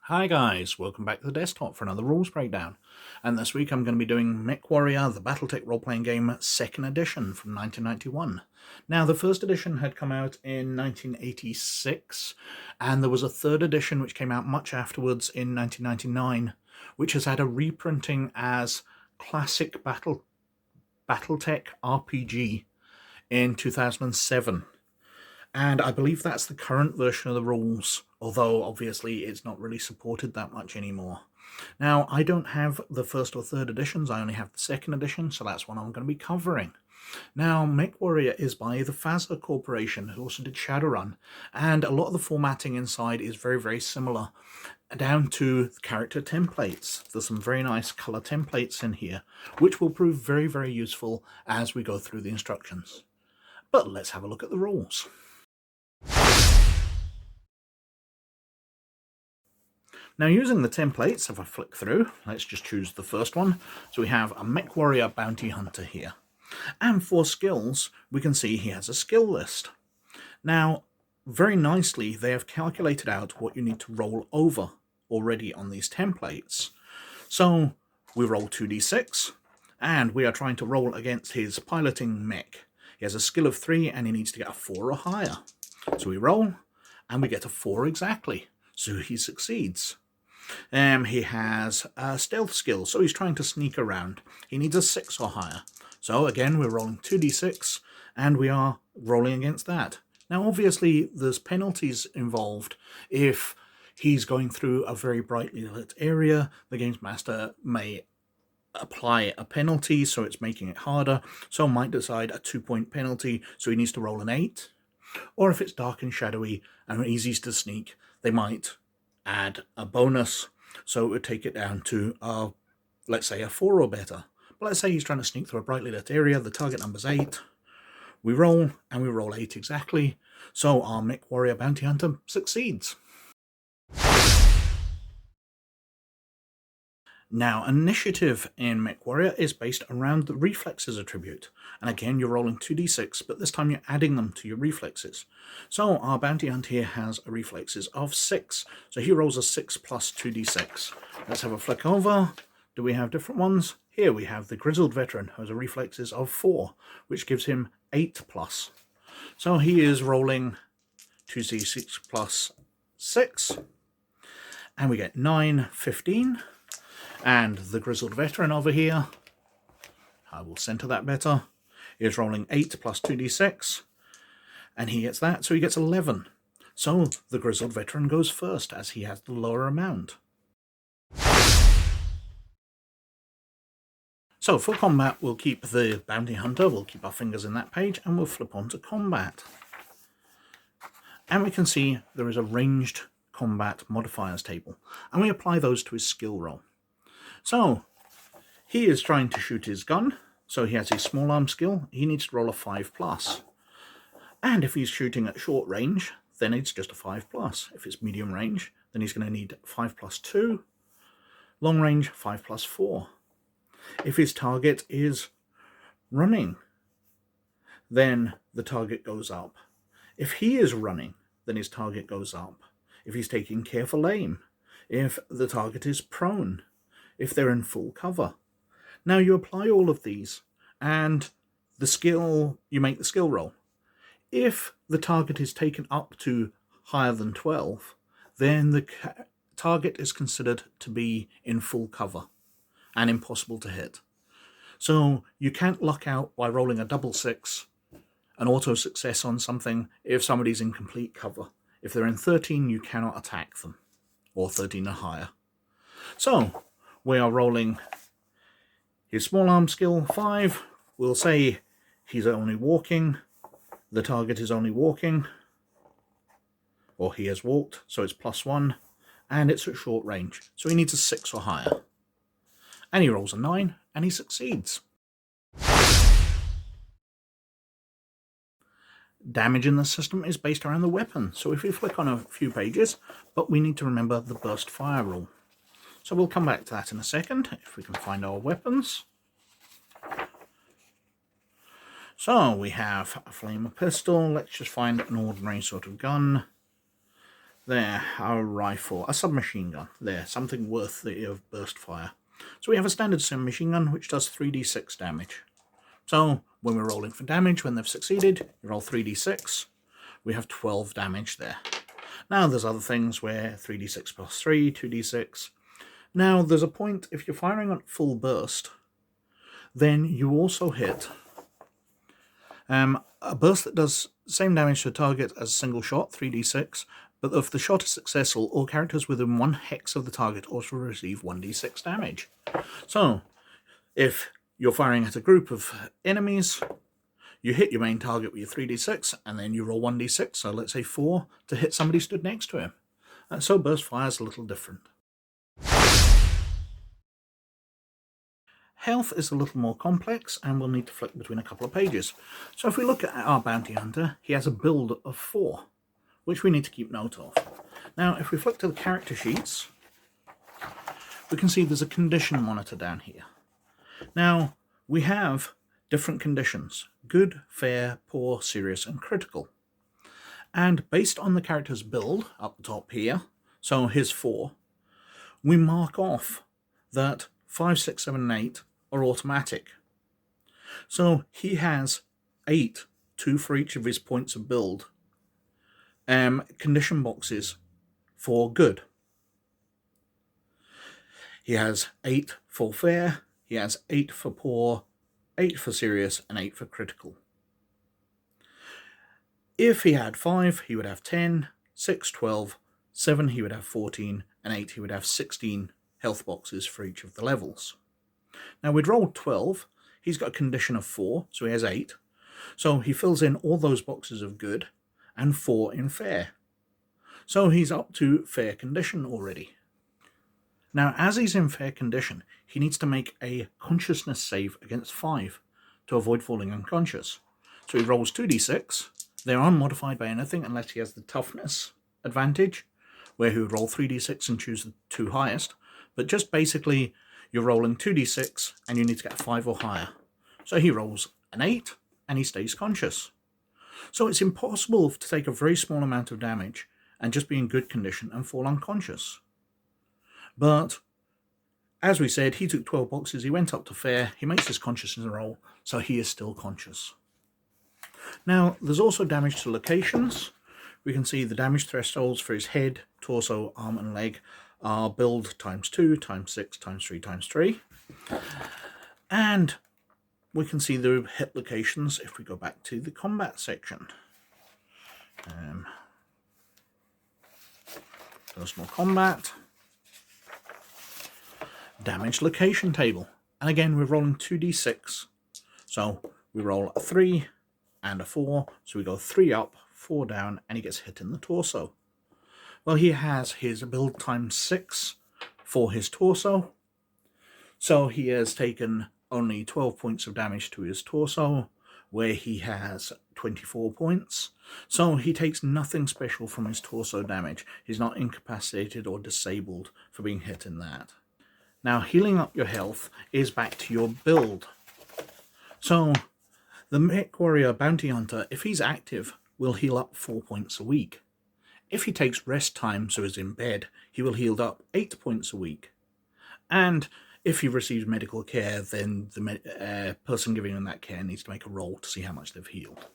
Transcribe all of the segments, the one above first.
Hi guys, welcome back to the desktop for another rules breakdown. And this week I'm going to be doing MechWarrior, the BattleTech role-playing game, 2nd edition from 1991. Now, the 1st edition had come out in 1986, and there was a 3rd edition which came out much afterwards in 1999, which has had a reprinting as Classic BattleTech RPG in 2007. And I believe that's the current version of the rules, although obviously it's not really supported that much anymore. Now, I don't have the 1st or 3rd editions, I only have the 2nd edition, so that's what I'm going to be covering. Now, MechWarrior is by the Fazer Corporation, who also did Shadowrun, and a lot of the formatting inside is very, very similar, down to character templates. There's some very nice color templates in here, which will prove very, very useful as we go through the instructions. But let's have a look at the rules. Now, using the templates, if I flick through, let's just choose the first one. So we have a MechWarrior Bounty Hunter here. And for skills, we can see he has a skill list. Now, very nicely, they have calculated out what you need to roll over already on these templates. So we roll 2d6, and we are trying to roll against his piloting mech. He has a skill of 3, and he needs to get a 4 or higher. So we roll, and we get a 4 exactly. So he succeeds. He has a stealth skill, so he's trying to sneak around. He needs a 6 or higher. So again, we're rolling 2d6, and we are rolling against that. Now, obviously, there's penalties involved. If he's going through a very brightly lit area, the Games Master may apply a penalty, so it's making it harder. So might decide a 2-point penalty, so he needs to roll an 8. Or if it's dark and shadowy and easy to sneak, they might add a bonus, so it would take it down to, let's say, a 4 or better. But let's say he's trying to sneak through a brightly lit area, the target number's 8. We roll, and we roll 8 exactly, so our MechWarrior Bounty Hunter succeeds. Now, initiative in MechWarrior is based around the reflexes attribute. And again, you're rolling 2d6, but this time you're adding them to your reflexes. So our bounty hunter here has a reflexes of 6. So he rolls a 6 plus 2d6. Let's have a flick over. Do we have different ones? Here we have the grizzled veteran, who has a reflexes of 4, which gives him 8 plus. So he is rolling 2d6 plus 6. And we get 9, 15. And the grizzled veteran over here, I will center that better, is rolling 8 plus 2d6, and he gets that, so he gets 11. So the grizzled veteran goes first, as he has the lower amount. So for combat, we'll keep the bounty hunter, we'll keep our fingers in that page, and we'll flip on to combat. And we can see there is a ranged combat modifiers table, and we apply those to his skill roll. So, he is trying to shoot his gun, so he has his small arm skill. He needs to roll a 5 plus. And if he's shooting at short range, then it's just a 5 plus. If it's medium range, then he's going to need 5 plus 2. Long range, 5 plus 4. If his target is running, then the target goes up. If he is running, then his target goes up. If he's taking careful aim, if the target is prone, if they're in full cover. Now you apply all of these, and you make the skill roll. If the target is taken up to higher than 12, then the target is considered to be in full cover and impossible to hit. So you can't luck out by rolling a double 6, an auto success on something, if somebody's in complete cover. If they're in 13, you cannot attack them, or 13 or higher. So we are rolling his small arm skill 5. We'll say he's only walking. The target is only walking. Or he has walked, so it's +1. And it's at short range, so he needs a 6 or higher. And he rolls a 9, and he succeeds. Damage in the system is based around the weapon, so if we flick on a few pages, but we need to remember the burst fire rule. So we'll come back to that in a second, if we can find our weapons. So we have a flamer pistol. Let's just find an ordinary sort of gun. There, a rifle, a submachine gun. There, something worthy of burst fire. So we have a standard submachine gun which does 3d6 damage. So when we're rolling for damage, when they've succeeded, you roll 3d6. We have 12 damage there. Now there's other things where 3d6 plus 3, 2d6. Now there's a point, if you're firing at full burst, then you also hit a burst that does same damage to a target as a single shot, 3d6, but if the shot is successful, all characters within 1 hex of the target also receive 1d6 damage. So, if you're firing at a group of enemies, you hit your main target with your 3d6, and then you roll 1d6, so let's say 4, to hit somebody stood next to him. And so burst fire is a little different. Health is a little more complex, and we'll need to flick between a couple of pages. So if we look at our bounty hunter, he has a build of 4, which we need to keep note of. Now, if we flick to the character sheets, we can see there's a condition monitor down here. Now, we have different conditions: good, fair, poor, serious, and critical. And based on the character's build, up the top here, so his 4, we mark off that 5, 6, 7, and 8 are automatic. So he has 8, 2 for each of his points of build, condition boxes for good. He has 8 for fair, he has 8 for poor, 8 for serious, and 8 for critical. If he had 5, he would have 10, 6, 12, 7 he would have 14, and 8 he would have 16 health boxes for each of the levels. Now we'd rolled 12, he's got a condition of 4, so he has 8. So he fills in all those boxes of good, and 4 in fair. So he's up to fair condition already. Now, as he's in fair condition, he needs to make a consciousness save against 5 to avoid falling unconscious. So he rolls 2d6. They're unmodified by anything unless he has the toughness advantage, where he would roll 3d6 and choose the 2 highest. But just basically, you're rolling 2d6 and you need to get a 5 or higher. So he rolls an 8 and he stays conscious. So it's impossible to take a very small amount of damage and just be in good condition and fall unconscious. But, as we said, he took 12 boxes, he went up to fair, he makes his consciousness roll, so he is still conscious. Now, there's also damage to locations. We can see the damage thresholds for his head, torso, arm and leg are build times 2, times 6, times 3, times 3. And we can see the hit locations if we go back to the combat section. Personal combat. Damage location table. And again, we're rolling 2d6. So we roll a 3 and a 4. So we go 3 up, 4 down, and he gets hit in the torso. Well, he has his build times 6 for his torso. So he has taken only 12 points of damage to his torso, where he has 24 points. So he takes nothing special from his torso damage. He's not incapacitated or disabled for being hit in that. Now, healing up your health is back to your build. So, the MechWarrior Bounty Hunter, if he's active, will heal up 4 points a week. If he takes rest time, so is in bed, he will heal up 8 points a week. And if he receives medical care, then the person giving him that care needs to make a roll to see how much they've healed.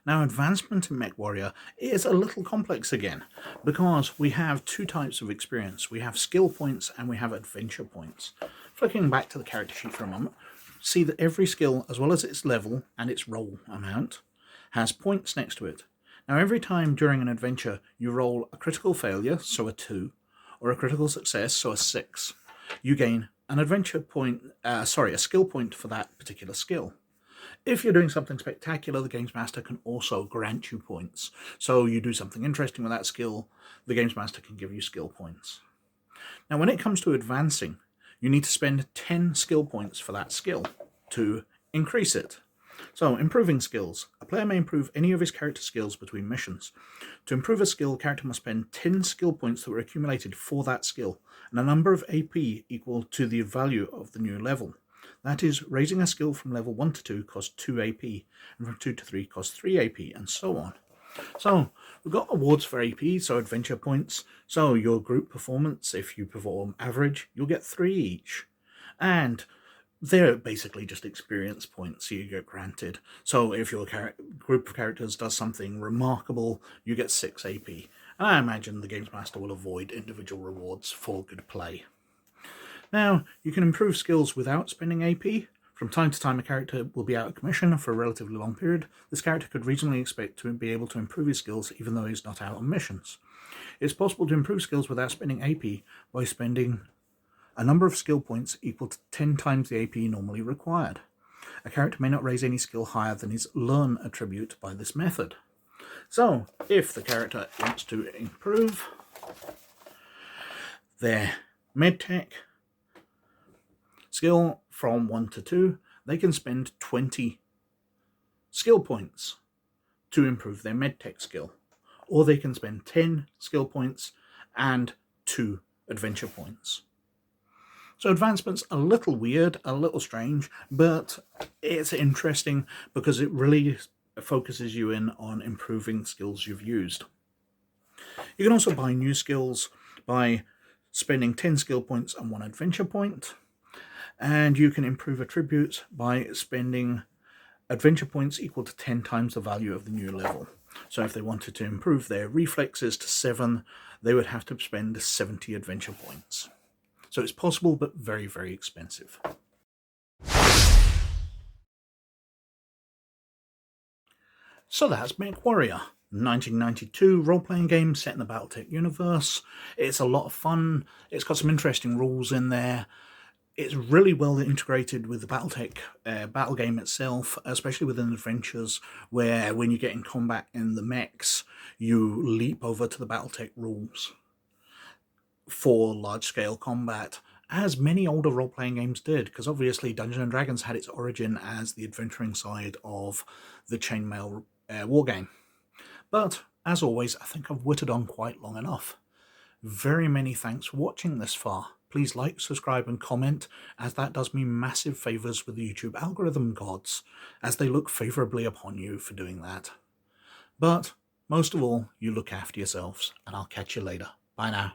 Now, advancement in MechWarrior is a little complex again, because we have 2 types of experience. We have skill points and we have adventure points. Flicking back to the character sheet for a moment, see that every skill, as well as its level and its roll amount, has points next to it. Now, every time during an adventure you roll a critical failure, so a 2, or a critical success, so a 6, you gain an adventure point, a skill point for that particular skill. If you're doing something spectacular, the Games Master can also grant you points. So you do something interesting with that skill, the Games Master can give you skill points. Now, when it comes to advancing, you need to spend 10 skill points for that skill to increase it. So, improving skills. A player may improve any of his character skills between missions. To improve a skill, a character must spend 10 skill points that were accumulated for that skill, and a number of AP equal to the value of the new level. That is, raising a skill from level 1 to 2 costs 2 AP, and from 2 to 3 costs 3 AP, and so on. So, we've got awards for AP, so adventure points. So, your group performance, if you perform average, you'll get 3 each. And they're basically just experience points you get granted. So if your group of characters does something remarkable, you get 6 AP. And I imagine the Games Master will avoid individual rewards for good play. Now, you can improve skills without spending AP. From time to time, a character will be out of commission for a relatively long period. This character could reasonably expect to be able to improve his skills even though he's not out on missions. It's possible to improve skills without spending AP by spending a number of skill points equal to 10 times the AP normally required. A character may not raise any skill higher than his learn attribute by this method. So, if the character wants to improve their MedTech skill from 1 to 2, they can spend 20 skill points to improve their MedTech skill. Or they can spend 10 skill points and 2 adventure points. So advancement's a little weird, a little strange, but it's interesting because it really focuses you in on improving skills you've used. You can also buy new skills by spending 10 skill points and 1 adventure point, and you can improve attributes by spending adventure points equal to 10 times the value of the new level. So if they wanted to improve their reflexes to 7, they would have to spend 70 adventure points. So it's possible, but very, very expensive. So that's MechWarrior, 1992 role-playing game set in the BattleTech universe. It's a lot of fun. It's got some interesting rules in there. It's really well integrated with the BattleTech battle game itself, especially within adventures, where when you get in combat in the mechs, you leap over to the BattleTech rules for large-scale combat, as many older role-playing games did, because obviously Dungeons & Dragons had its origin as the adventuring side of the chainmail wargame. But, as always, I think I've whittled on quite long enough. Very many thanks for watching this far. Please like, subscribe and comment, as that does me massive favours with the YouTube algorithm gods, as they look favourably upon you for doing that. But, most of all, you look after yourselves, and I'll catch you later. Bye now.